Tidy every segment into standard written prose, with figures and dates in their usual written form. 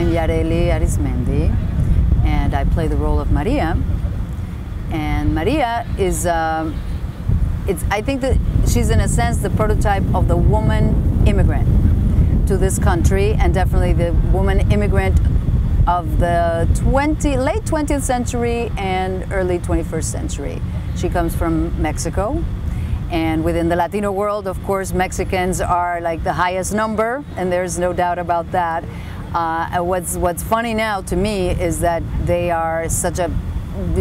I'm Yareli Arizmendi, and I play the role of Maria. And Maria is, I think that she's in a sense the prototype of the woman immigrant to this country, and definitely the woman immigrant of the late 20th century and early 21st century. She comes from Mexico. And within the Latino world, of course, Mexicans are like the highest number, and there's no doubt about that. What's funny now to me is that they are such a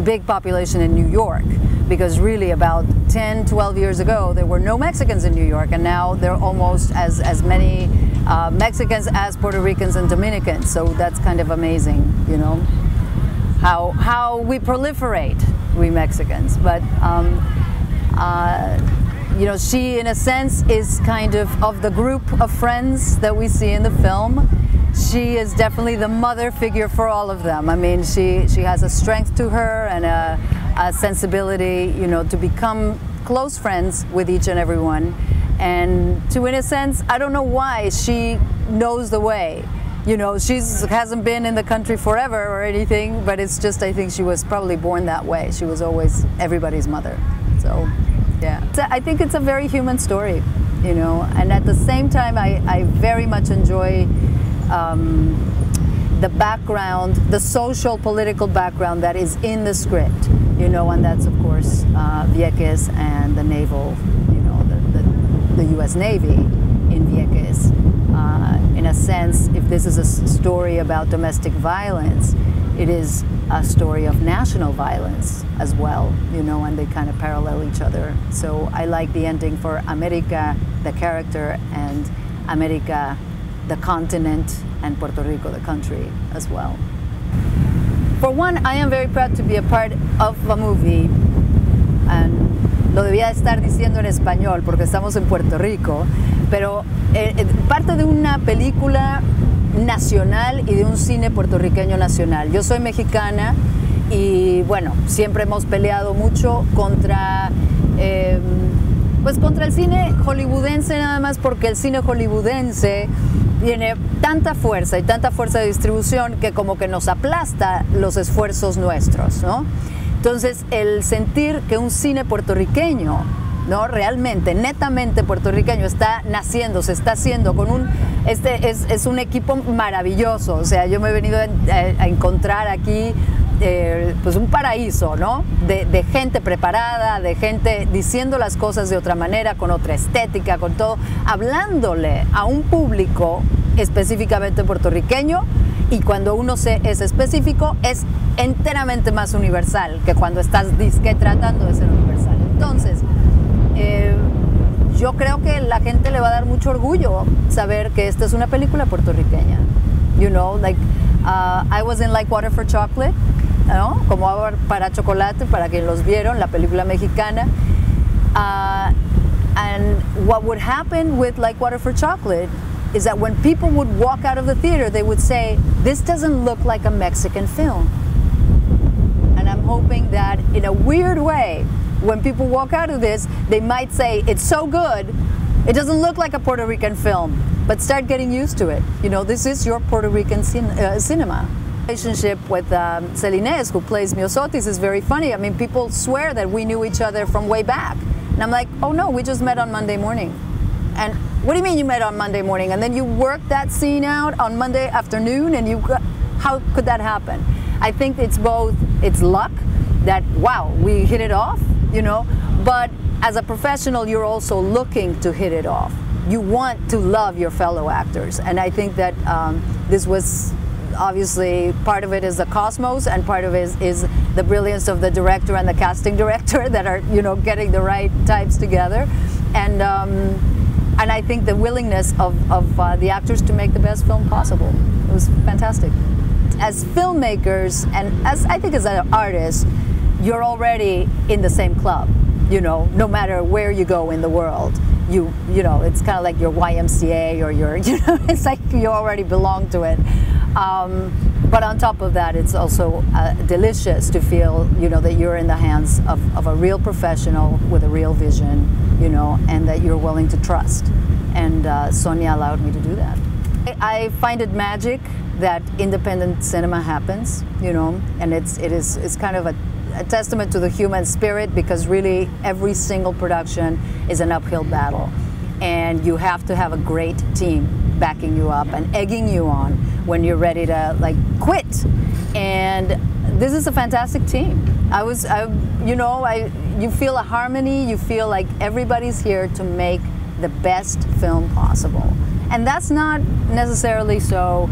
big population in New York, because really about 10, 12 years ago, there were no Mexicans in New York, and now there are almost as many Mexicans as Puerto Ricans and Dominicans. So that's kind of amazing, you know, how we proliferate, we Mexicans. But you know, she, in a sense, is kind of the group of friends that we see in the film. She is definitely the mother figure for all of them. I mean, she has a strength to her and a sensibility, you know, to become close friends with each and every one. And to, in a sense, I don't know why, she knows the way. You know, she hasn't been in the country forever or anything, but it's just, I think she was probably born that way. She was always everybody's mother. So, yeah. I think it's a very human story, you know, and at the same time, I very much enjoy the background, the social political background that is in the script, you know, and that's, of course, Vieques and the naval, you know, the U.S. Navy in Vieques. In a sense, if this is a story about domestic violence, it is a story of national violence as well, you know, and they kind of parallel each other. So I like the ending for America, the character, and America, the continent, and Puerto Rico, the country, as well. For one, I am very proud to be a part of a movie, and lo debía estar diciendo en español porque estamos en Puerto Rico, pero parte de una película nacional y de un cine puertorriqueño nacional. Yo soy mexicana y bueno, siempre hemos peleado mucho contra pues contra el cine hollywoodense, nada más porque el cine hollywoodense tiene tanta fuerza y tanta fuerza de distribución que como que nos aplasta los esfuerzos nuestros, ¿no? Entonces, el sentir que un cine puertorriqueño, ¿no? Realmente, netamente puertorriqueño, está naciendo, se está haciendo con un... es un equipo maravilloso. O sea, yo me he venido a encontrar aquí pues un paraíso, ¿no? De gente preparada, de gente diciendo las cosas de otra manera, con otra estética, con todo, hablándole a un público específicamente puertorriqueño, y cuando uno es específico, es enteramente más universal que cuando estás tratando de ser universal. Entonces, yo creo que la gente le va a dar mucho orgullo saber que esta es una película puertorriqueña. You know, like, I was in Like Water for Chocolate, ¿no? Como agua para chocolate, para quienes los vieron, la película mexicana. And what would happen with Like Water for Chocolate is that when people would walk out of the theater, they would say, this doesn't look like a Mexican film. And I'm hoping that in a weird way, when people walk out of this, they might say, it's so good, it doesn't look like a Puerto Rican film, but start getting used to it. You know, this is your Puerto Rican cinema. Relationship with Celines, who plays Miosotis, is very funny. I mean, people swear that we knew each other from way back. And I'm like, oh no, we just met on Monday morning. And what do you mean you met on Monday morning? And then you worked that scene out on Monday afternoon, and how could that happen? I think it's both, it's luck that, wow, we hit it off, you know, but as a professional, you're also looking to hit it off. You want to love your fellow actors. And I think that this was obviously, part of it is the cosmos, and part of it is the brilliance of the director and the casting director that are, you know, getting the right types together. And I think the willingness of the actors to make the best film possible. It was fantastic. As filmmakers, and as I think as artists, you're already in the same club, you know, no matter where you go in the world. You know, it's kind of like your YMCA or your, you know, it's like you already belong to it. But on top of that, it's also delicious to feel, you know, that you're in the hands of a real professional with a real vision, you know, and that you're willing to trust. And Sonia allowed me to do that. I find it magic that independent cinema happens, you know, and it's kind of a testament to the human spirit, because really every single production is an uphill battle, and you have to have a great team backing you up and egging you on when you're ready to like quit. And this is a fantastic team. You feel a harmony, you feel like everybody's here to make the best film possible. And that's not necessarily so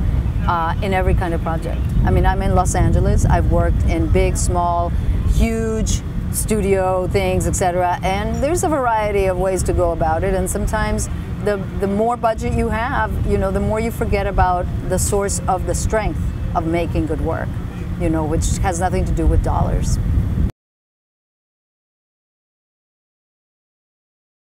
in every kind of project. I mean, I'm in Los Angeles, I've worked in big, small, huge studio things, etc. And there's a variety of ways to go about it, and sometimes the more budget you have, you know, the more you forget about the source of the strength of making good work, you know, which has nothing to do with dollars.